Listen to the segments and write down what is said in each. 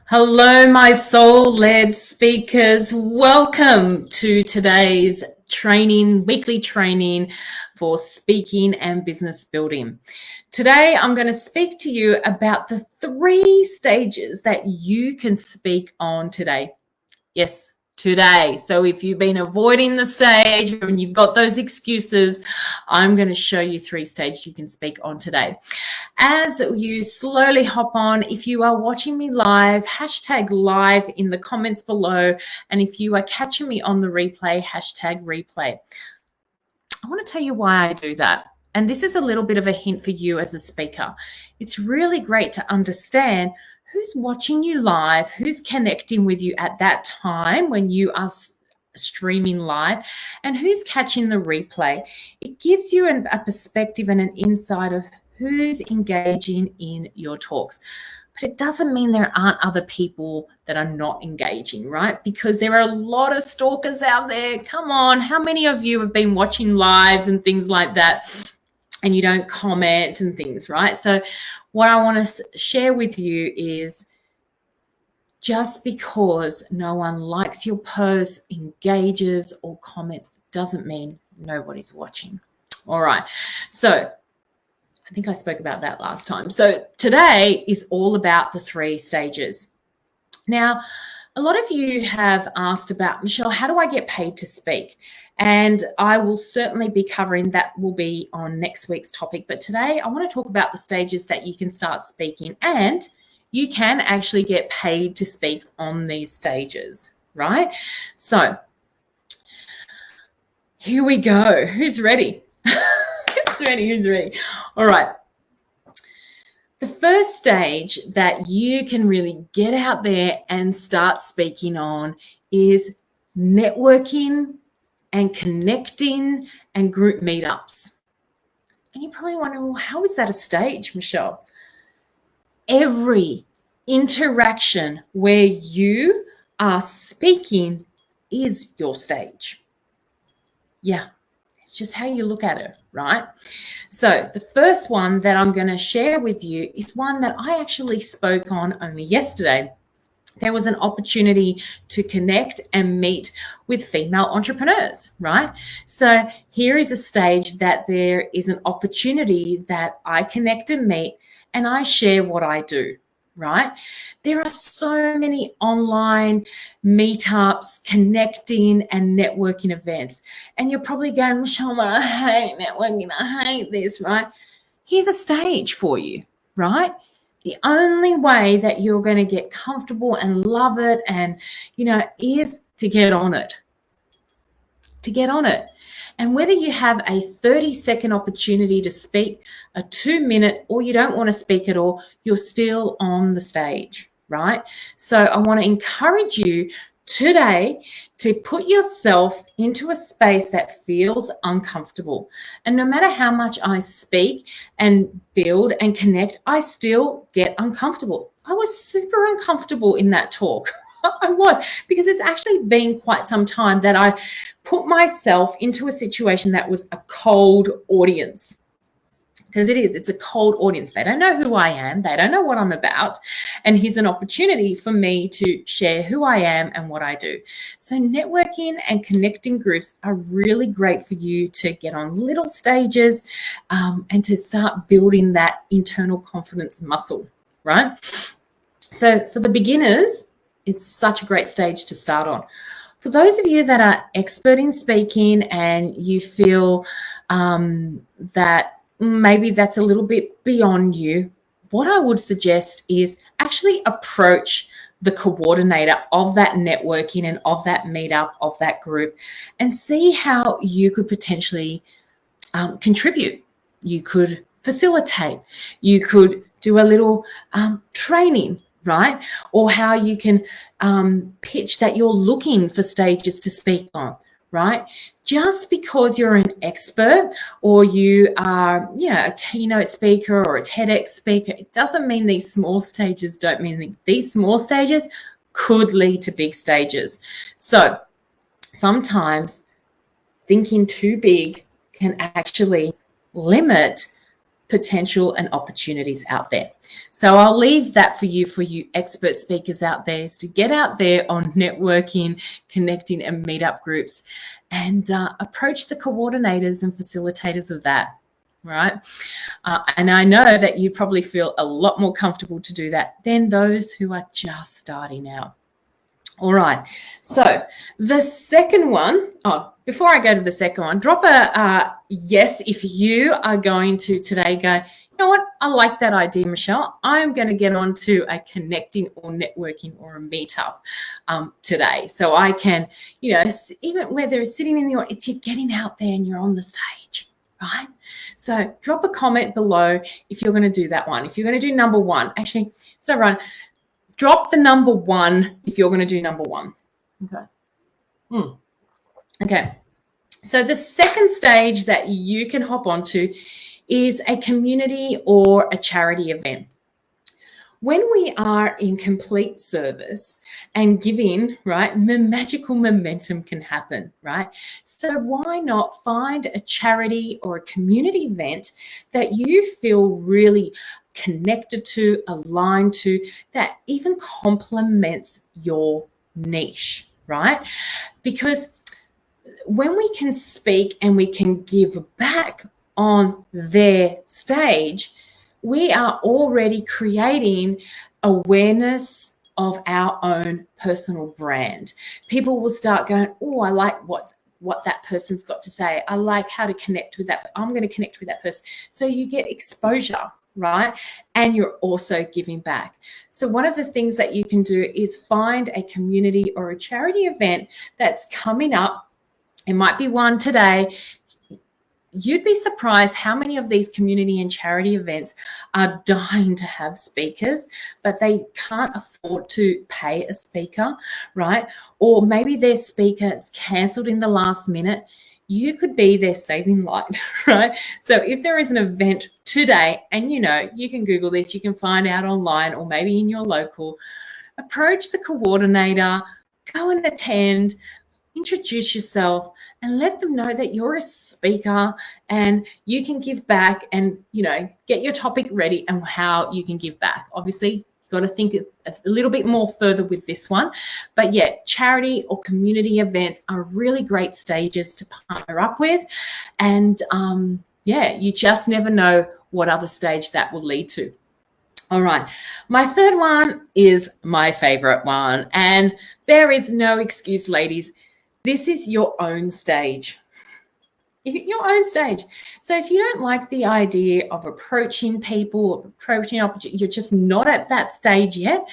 Hello, my soul-led speakers. Welcome to today's weekly training for speaking and business building. Today, I'm going to speak to you about the 3 stages that you can speak on today. Yes, today. So if you've been avoiding the stage and you've got those excuses, I'm going to show you 3 stages you can speak on today. As you slowly hop on, if you are watching me live, hashtag live in the comments below. And if you are catching me on the replay, hashtag replay. I want to tell you why I do that. And this is a little bit of a hint for you as a speaker. It's really great to understand who's watching you live, who's connecting with you at that time when you are streaming live, and who's catching the replay. It gives you a perspective and an insight of who's engaging in your talks. But it doesn't mean there aren't other people that are not engaging, right? Because there are a lot of stalkers out there. Come on, how many of you have been watching lives and things like that and you don't comment and things, right? So what I want to share with you is just because no one likes your post, engages, or comments doesn't mean nobody's watching. All right. So I think I spoke about that last time. So today is all about the 3 stages. Now, a lot of you have asked about, Michelle, how do I get paid to speak? And I will certainly be covering that, will be on next week's topic. But today I want to talk about the stages that you can start speaking, and you can actually get paid to speak on these stages, right? So here we go. Who's ready? Who's ready? All right. The first stage that you can really get out there and start speaking on is networking and connecting and group meetups. And you're probably wondering, well, how is that a stage, Michelle? Every interaction where you are speaking is your stage. Yeah. It's just how you look at it, right? So the first one that I'm going to share with you is one that I actually spoke on only yesterday. There was an opportunity to connect and meet with female entrepreneurs, right? So here is a stage that there is an opportunity that I connect and meet, and I share what I do, right? There are so many online meetups, connecting and networking events. And you're probably going, Michelle, I hate networking. I hate this, right? Here's a stage for you, right? The only way that you're going to get comfortable and love it and, is to get on it. To get on it. And whether you have a 30-second opportunity to speak, a 2-minute, or you don't want to speak at all, you're still on the stage, right? So I want to encourage you today to put yourself into a space that feels uncomfortable. And no matter how much I speak and build and connect, I still get uncomfortable. I was super uncomfortable in that talk. I was, because it's actually been quite some time that I put myself into a situation that was a cold audience. Because it's a cold audience. They don't know who I am. They don't know what I'm about. And here's an opportunity for me to share who I am and what I do. So networking and connecting groups are really great for you to get on little stages and to start building that internal confidence muscle, right? So for the beginners, it's such a great stage to start on. For those of you that are expert in speaking and you feel that maybe that's a little bit beyond you, what I would suggest is actually approach the coordinator of that networking and of that meetup, of that group, and see how you could potentially contribute. You could facilitate. You could do a little training, right? Or how you can pitch that you're looking for stages to speak on, right? Just because you're an expert or you are, a keynote speaker or a TEDx speaker, it doesn't mean these small stages don't mean these small stages could lead to big stages. So sometimes thinking too big can actually limit potential and opportunities out there. So I'll leave that for you expert speakers out there, is to get out there on networking, connecting, and meetup groups, and approach the coordinators and facilitators of that, right? And I know that you probably feel a lot more comfortable to do that than those who are just starting out. All right, so the second one, before I go to the second one, drop a yes if you are going to today go, you know what, I like that idea, Michelle. I'm going to get on to a connecting or networking or a meetup today. So I can, you know, even whether it's sitting in the audience, you're getting out there and you're on the stage, right? So drop a comment below if you're going to do that one. If you're going to do number one, actually, so run. Drop the number one if you're going to do number one. Okay. Okay. So the second stage that you can hop onto is a community or a charity event. When we are in complete service and giving, right, magical momentum can happen, right? So why not find a charity or a community event that you feel really connected to, aligned to, that even complements your niche, right? Because when we can speak and we can give back on their stage, we are already creating awareness of our own personal brand. People will start going, oh, I like what that person's got to say. I like how to connect with that. I'm going to connect with that person. So you get exposure, right? And you're also giving back. So one of the things that you can do is find a community or a charity event that's coming up. It might be one today. You'd be surprised how many of these community and charity events are dying to have speakers, but they can't afford to pay a speaker, right? Or maybe their speaker is cancelled in the last minute. You could be their saving light, right? So if there is an event today, and you know, you can Google this, you can find out online or maybe in your local, approach the coordinator, go and attend, introduce yourself and let them know that you're a speaker and you can give back, and, you know, get your topic ready and how you can give back. Obviously, you've got to think a little bit more further with this one. But yeah, charity or community events are really great stages to partner up with. And yeah, you just never know what other stage that will lead to. All right, my third one is my favorite one. And there is no excuse, ladies. This is your own stage. Your own stage. So if you don't like the idea of approaching people, approaching opportunity, you're just not at that stage yet,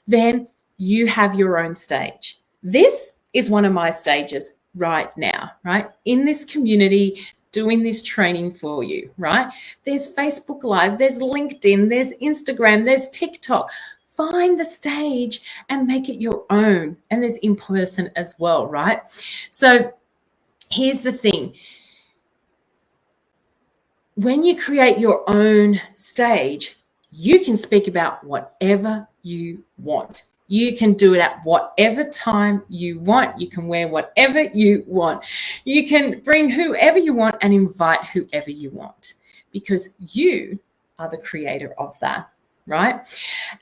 then you have your own stage. This is one of my stages right now, right? In this community, doing this training for you, right? There's Facebook Live, there's LinkedIn, there's Instagram, there's TikTok. Find the stage and make it your own. And there's in person as well, right? So here's the thing. When you create your own stage, you can speak about whatever you want. You can do it at whatever time you want. You can wear whatever you want. You can bring whoever you want and invite whoever you want, because you are the creator of that. Right?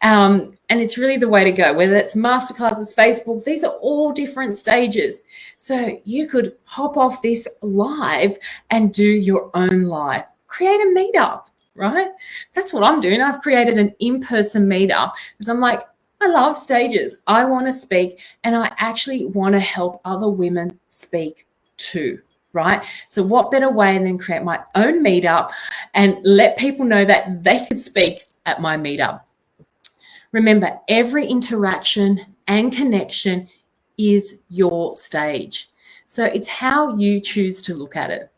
And it's really the way to go, whether it's masterclasses, Facebook, these are all different stages. So you could hop off this live and do your own live. Create a meetup, right? That's what I'm doing. I've created an in-person meetup because I'm like, I love stages. I want to speak, and I actually want to help other women speak too. Right? So what better way than create my own meetup and let people know that they could speak at my meetup. Remember, every interaction and connection is your stage. So it's how you choose to look at it.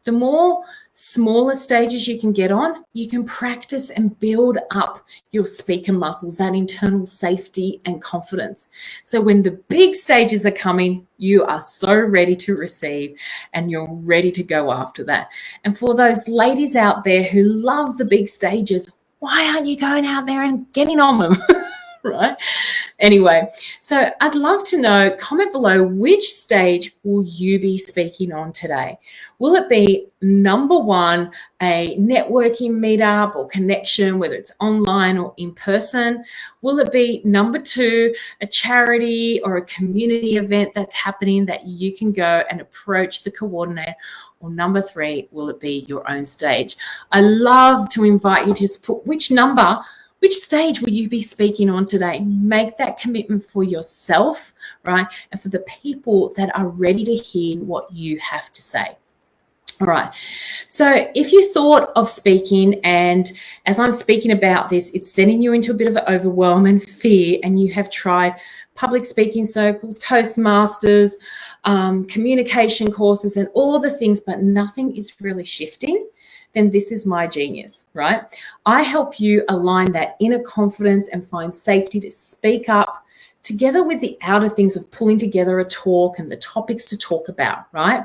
The more smaller stages you can get on, you can practice and build up your speaker muscles, that internal safety and confidence. So when the big stages are coming, you are so ready to receive and you're ready to go after that. And for those ladies out there who love the big stages, why aren't you going out there and getting on them, right? Anyway, so I'd love to know, comment below, which stage will you be speaking on today? Will it be number one, a networking meetup or connection, whether it's online or in person? Will it be number two, a charity or a community event that's happening that you can go and approach the coordinator? Or number three, will it be your own stage? I love to invite you to just put which stage will you be speaking on today? Make that commitment for yourself, right? And for the people that are ready to hear what you have to say. All right. So if you thought of speaking, and as I'm speaking about this, it's sending you into a bit of an overwhelm and fear, and you have tried public speaking circles, Toastmasters, communication courses, and all the things, but nothing is really shifting, then this is my genius, right? I help you align that inner confidence and find safety to speak up, together with the outer things of pulling together a talk and the topics to talk about, right?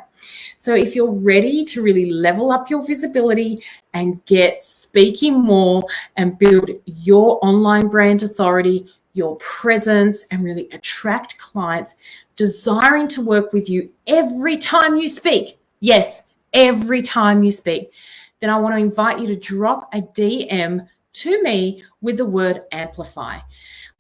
So if you're ready to really level up your visibility and get speaking more and build your online brand authority, your presence, and really attract clients desiring to work with you every time you speak, yes, every time you speak, then I want to invite you to drop a DM to me with the word amplify.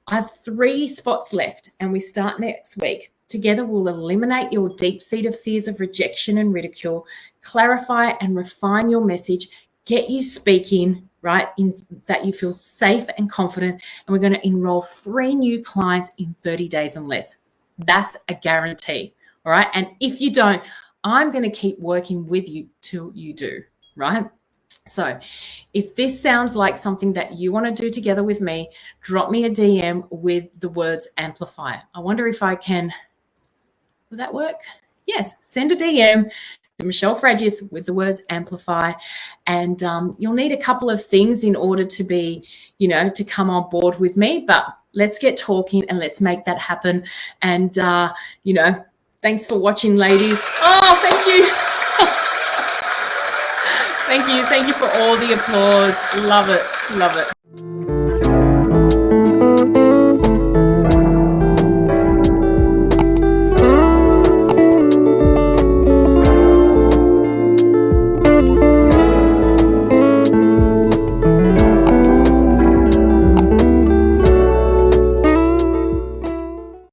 I have 3 spots left, and we start next week. Together, we'll eliminate your deep-seated fears of rejection and ridicule, clarify and refine your message, get you speaking, right, in that you feel safe and confident, and we're going to enroll 3 new clients in 30 days and less. That's a guarantee, all right? And if you don't, I'm going to keep working with you till you do, right? So if this sounds like something that you want to do together with me, drop me a DM with the words amplify. I wonder if I can, will that work? Yes, send a DM to Michelle Fragius with the words amplify. And you'll need a couple of things in order to be, to come on board with me, but let's get talking and let's make that happen. And, thanks for watching, ladies. Oh, thank you. Thank you for all the applause. Love it. Love it.